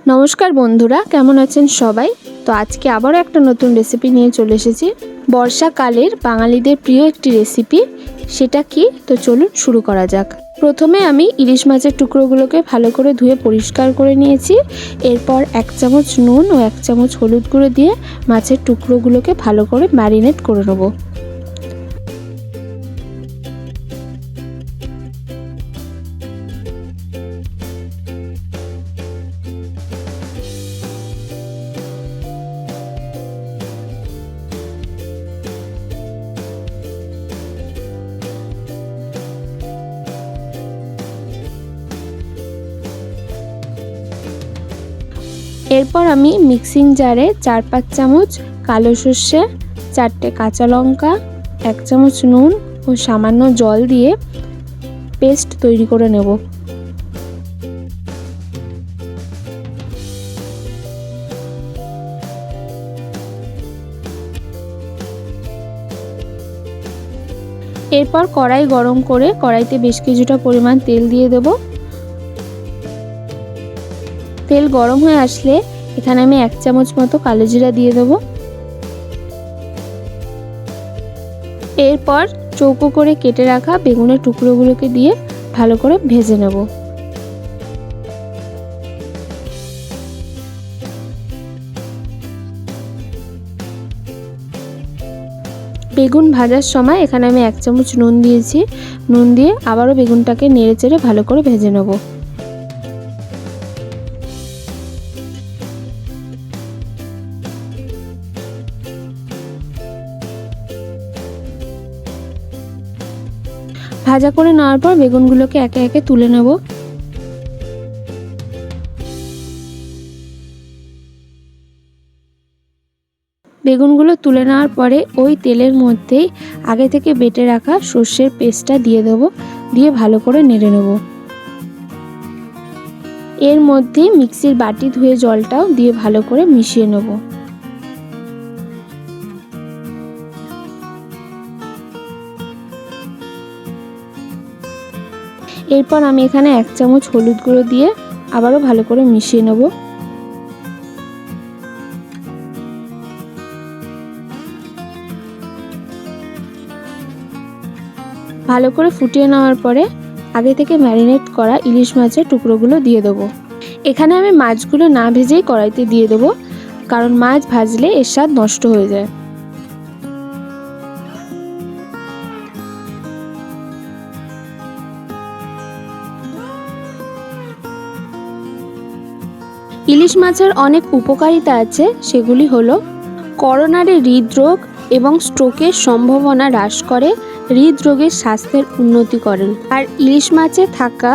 নমস্কার বন্ধুরা, কেমন আছেন সবাই? তো আজকে আবারও একটা নতুন রেসিপি নিয়ে চলে এসেছি। বর্ষাকালের বাঙালিদের প্রিয় একটি রেসিপি, সেটা কি? তো চলুন শুরু করা যাক। প্রথমে আমি ইলিশ মাছের টুকরোগুলোকে ভালো করে ধুয়ে পরিষ্কার করে নিয়েছি। এরপর 1 চামচ নুন ও 1 চামচ হলুদ গুঁড়ো দিয়ে মাছের টুকরোগুলোকে ভালো করে ম্যারিনেট করে নেব। এরপর আমি মিক্সিং জারে 4-5 চামচ কালো সর্ষে, 4টে কাঁচা লঙ্কা, 1 চামচ নুন ও সামান্য জল দিয়ে পেস্ট তৈরি করে নেব। এরপর কড়াই গরম করে কড়াইতে বেশ কিছুটা পরিমাণ তেল দিয়ে দেব। তেল গরম হয়ে আসলে এখানে আমি 1 চামচ মতো কালো জিরা দিয়ে দেব। এরপর চৌকো করে কেটে রাখা বেগুনের টুকরোগুলোকে দিয়ে ভালো করে ভেজে নেব। বেগুন ভাজার সময় এখানে আমি 1 চামচ নুন দিয়েছি। নুন দিয়ে আবারও বেগুনটাকে নেড়েচেড়ে ভালো করে ভেজে নেব। ভাজা করে নেওয়ার পর বেগুনগুলোকে একে একে তুলে নেব। বেগুনগুলো তুলে নেওয়ার পরে ওই তেলের মধ্যেই আগে থেকে বেটে রাখা সর্ষের পেস্টটা দিয়ে দেব, দিয়ে ভালো করে নেড়ে নেব। এর মধ্যে মিক্সির বাটি ধুয়ে জলটাও দিয়ে ভালো করে মিশিয়ে নেব। এরপর আমি এখানে 1 চামচ হলুদ গুঁড়ো দিয়ে আবারও ভালো করে মিশিয়ে নেব। ভালো করে ফুটিয়ে নেওয়ার পরে আগে থেকে ম্যারিনেট করা ইলিশ মাছের টুকরোগুলো দিয়ে দেবো। এখানে আমি মাছগুলো না ভেজেই কড়াইতে দিয়ে দেবো, কারণ মাছ ভাজলে এর স্বাদ নষ্ট হয়ে যায়। ইলিশ মাছের অনেক উপকারিতা আছে, সেগুলি হলো করোনারি হৃদরোগ এবং স্ট্রোকের সম্ভাবনা হ্রাস করে, হৃদরোগের স্বাস্থ্যের উন্নতি করেন। আর ইলিশ মাছে থাকা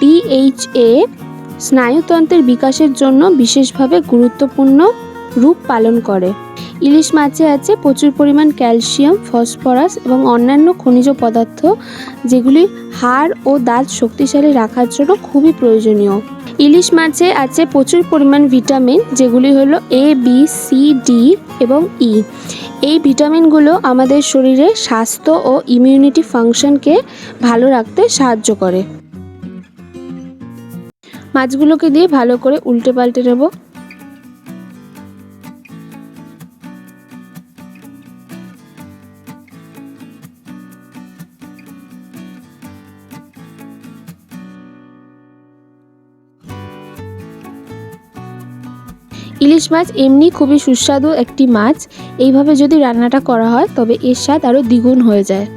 DHA স্নায়ুতন্ত্রের বিকাশের জন্য বিশেষভাবে গুরুত্বপূর্ণ রূপ পালন করে। ইলিশ মাছে আছে প্রচুর পরিমাণ ক্যালসিয়াম, ফসফরাস এবং অন্যান্য খনিজ পদার্থ, যেগুলি হাড় ও দাঁত শক্তিশালী রাখার জন্য খুবই প্রয়োজনীয়। ইলিশ মাছে আছে প্রচুর পরিমাণ ভিটামিন, যেগুলি হলো A, B, C, D এবং E। এই ভিটামিনগুলো আমাদের শরীরে স্বাস্থ্য ও ইমিউনিটি ফাংশনকে ভালো রাখতে সাহায্য করে। মাছগুলোকে দিয়ে ভালো করে উল্টে পাল্টে নেব। ইলিশ মাছ এমনি খুবই সুস্বাদু একটি মাছ। এইভাবে যদি রান্নাটা করা হয় তবে এর স্বাদ আরও দ্বিগুণ হয়ে যায়।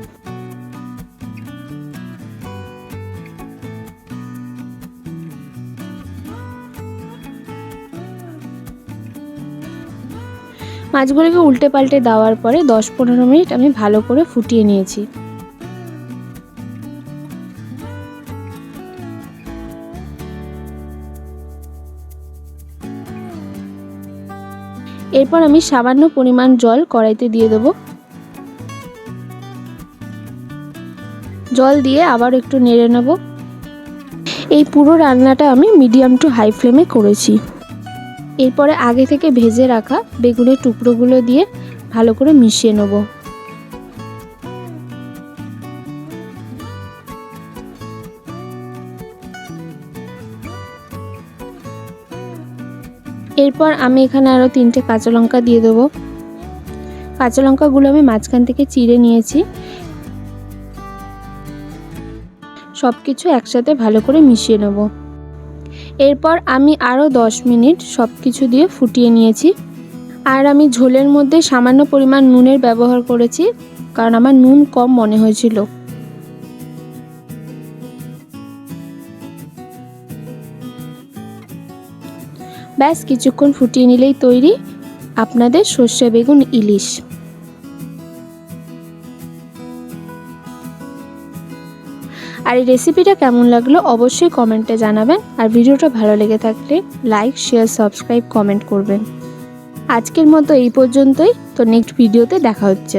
মাছগুলোকে উল্টে পাল্টে দেওয়ার পরে 10-15 মিনিট আমি ভালো করে ফুটিয়ে নিয়েছি। এরপর আমি সামান্য পরিমাণ জল কড়াইতে দিয়ে দেব। জল দিয়ে আবার একটু নেড়ে নেব। এই পুরো রান্নাটা আমি মিডিয়াম টু হাই ফ্লেমে করেছি। এরপরে আগে থেকে ভেজে রাখা বেগুনের টুকরোগুলো দিয়ে ভালো করে মিশিয়ে নেব। এরপর আমি এখানে আরও 3টে কাঁচা লঙ্কা দিয়ে দেবো। কাঁচা লঙ্কাগুলো আমি মাঝখান থেকে চিড়ে নিয়েছি। সব কিছু একসাথে ভালো করে মিশিয়ে নেব। এরপর আমি আরও 10 মিনিট সব কিছু দিয়ে ফুটিয়ে নিয়েছি। আর আমি ঝোলের মধ্যে সামান্য পরিমাণ নুনের ব্যবহার করেছি, কারণ আমার নুন কম মনে হয়েছিল। ব্যাস কিছুক্ষণ ফুটিয়ে নিলেই তৈরি আপনাদের সর্ষে বেগুন ইলিশ। আর এই রেসিপিটা কেমন লাগলো অবশ্যই কমেন্টে জানাবেন। আর ভিডিওটা ভালো লেগে থাকলে লাইক, শেয়ার, সাবস্ক্রাইব, কমেন্ট করবেন। আজকের মতো এই পর্যন্তই। তো নেক্সট ভিডিওতে দেখা হচ্ছে।